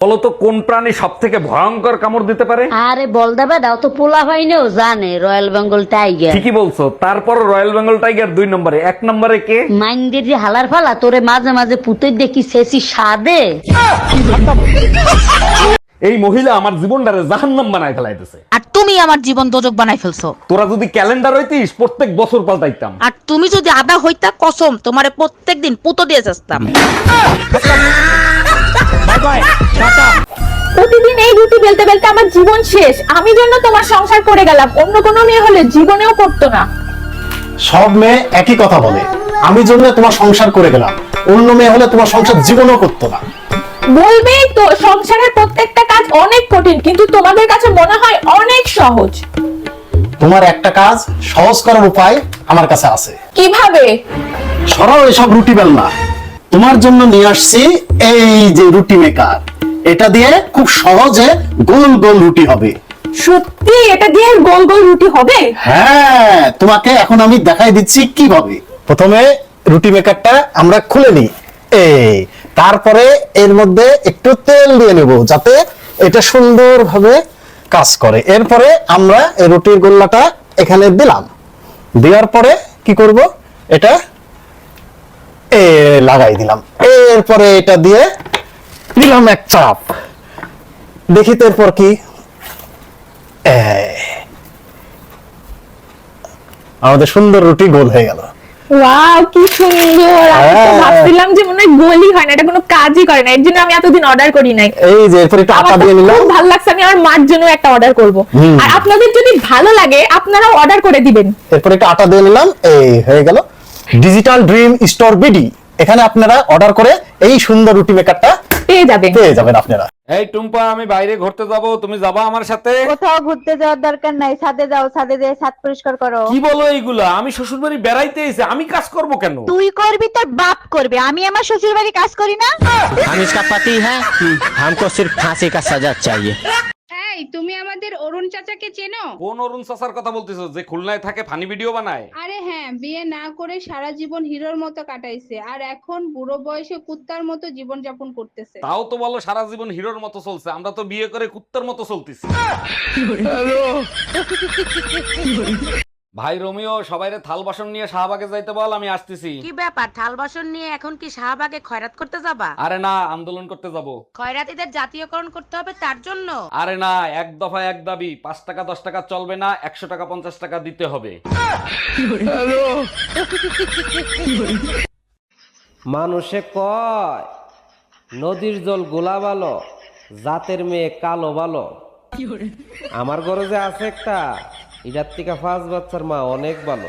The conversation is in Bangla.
বলো তো কোন প্রাণী সব থেকে ভয়ঙ্কর কামড় দিতে পারে? আরে বল দেবে দাও তো, পোলা ভাইনেও জানে রয়্যাল বেঙ্গল টাইগার। ঠিকই বলছো, তারপর রয়্যাল বেঙ্গল টাইগার 2 নম্বরে, 1 নম্বরে কে? মাইন্ডের যে হালার ফালা তোরে মাঝে মাঝে পুতে দেখি শেষি সাদে। এই মহিলা আমার জীবনটারে জাহান্নাম বানায় ফেলাইতেছে। আর তুমি আমার জীবন দোজক বানাই ফেলছো। তোরা যদি ক্যালেন্ডার হইতিস প্রত্যেক বছর পাল্টাইতাম। আর তুমি যদি আদা হইতা কসম তোমারে প্রত্যেকদিন পুতো দিয়ে যাস্তাম। Bye bye, tata. প্রতিদিন এই রুটি বেলতে বেলতে আমার জীবন শেষ। আমি জন্য তোমার সংসার করে গেলাম, অন্য কোনো মেয়ে হলে জীবনেও করতো না। সব মেয়ে একই কথা বলে, আমি জন্য তোমার সংসার করে গেলাম, অন্য মেয়ে হলে তোমার সংসার জীবনেও করতো না। বলবেই তো সংসারের প্রত্যেকটা কাজ অনেক কঠিন, কিন্তু তোমাদের কাছে মনে হয় অনেক সহজ। তোমার একটা কাজ সহজ করার উপায় আমার কাছে আছে। কিভাবে? সরাও এসব রুটি বেলনা, তোমার জন্য নিয়ে আসছি এই যে রুটি মেকার। এটা দিয়ে খুব সহজে গোল গোল রুটি হবে। সত্যি এটা দিয়ে গোল গোল রুটি হবে? হ্যাঁ, তোমাকে এখন আমি দেখাই দিচ্ছি কিভাবে। প্রথমে রুটি মেকারটা আমরা খুলে নিই, তারপরে এর মধ্যে একটু তেল দিয়ে নেব যাতে এটা সুন্দরভাবে কাজ করে। এরপরে আমরা এই রুটির গোল্লাটা এখানে দিলাম, দেওয়ার পরে কি করব, এটা লাগাই দিলাম। এরপরে এটা দিয়ে দিলাম এক চাপ, দেখি তো এরপর কি। আমাদের সুন্দর রুটি গোল হয়ে গেল। ওয়াও কি সুন্দর! আমি তো ভাবছিলাম যে মনে হয় গোলই হয় না, এটা কোনো কাজই করে না, এর জন্য আমি এতদিন অর্ডার করি নাই। এই যে এরপর একটু আটা দিয়ে নিলাম। খুব ভালো লাগছে, আমি আমার মার জন্য একটা অর্ডার করব। আর আপনাদের যদি ভালো লাগে আপনারাও অর্ডার করে দিবেন। এরপর একটু আটা দিয়ে নিলাম, এই হয়ে গেল ডিজিটাল ড্রিম স্টোর বিডি। এখানে আপনারা অর্ডার করে এই সুন্দর রুটি মেকারটা পেয়ে যাবেন আপনারা। এই টুম্পা, আমি বাইরে ঘুরতে যাব, তুমি যাবা আমার সাথে? কোথাও ঘুরতে যাওয়ার দরকার নাই, ছাদে যাও, ছাদে যেয়ে ছাদ পরিষ্কার করো। কি বলো এইগুলা? আমি শ্বশুর বাড়ি বেড়াইতে এসে আমি কাজ করব কেন? তুই করবি, তোর বাপ করবে, আমি আমার শ্বশুর বাড়ি কাজ করি না। हम इसका पति है, हमको सिर्फ फांसी का सजा चाहिए। এই তুমি আমাদের অরুণ চাচাকে চেনো? কোন অরুণ চাচার কথা বলতেছো, যে খুলনায় থাকে ফানি ভিডিও বানায়? আরে হ্যাঁ, বিয়ে না করে সারা জীবন হিরোর মতো কাটাইছে, আর এখন বুড়ো বয়সে কুত্তার মতো জীবন যাপন করতেছে। তাও তো বলো সারা জীবন হিরোর মতো চলছে, আমরা তো বিয়ে করে কুত্তার মতো চলতেছি। ভাই রোমিও, সবাইরে থাল বাসন নিয়ে শাহবাগে যাইতে বল, আমি আসতেছি। কি ব্যাপার, থাল বাসন নিয়ে এখন কি শাহবাগে খয়রাত করতে যাবা? আরে না, আন্দোলন করতে যাব। খয়রাতিদের জাতীয়করণ করতে হবে তার জন্য? আরে না, এক দফা এক দাবি, 5 টাকা 10 টাকা চলবে না, 100 টাকা 50 টাকা দিতে হবে। মানুষে কয় নদীর জল গোলা ভালো, জাতের মেয়ে কালো ভালো। আমার ঘরে যে আছে একটা, এটার থেকে 5 বাচ্চার মা অনেক ভালো।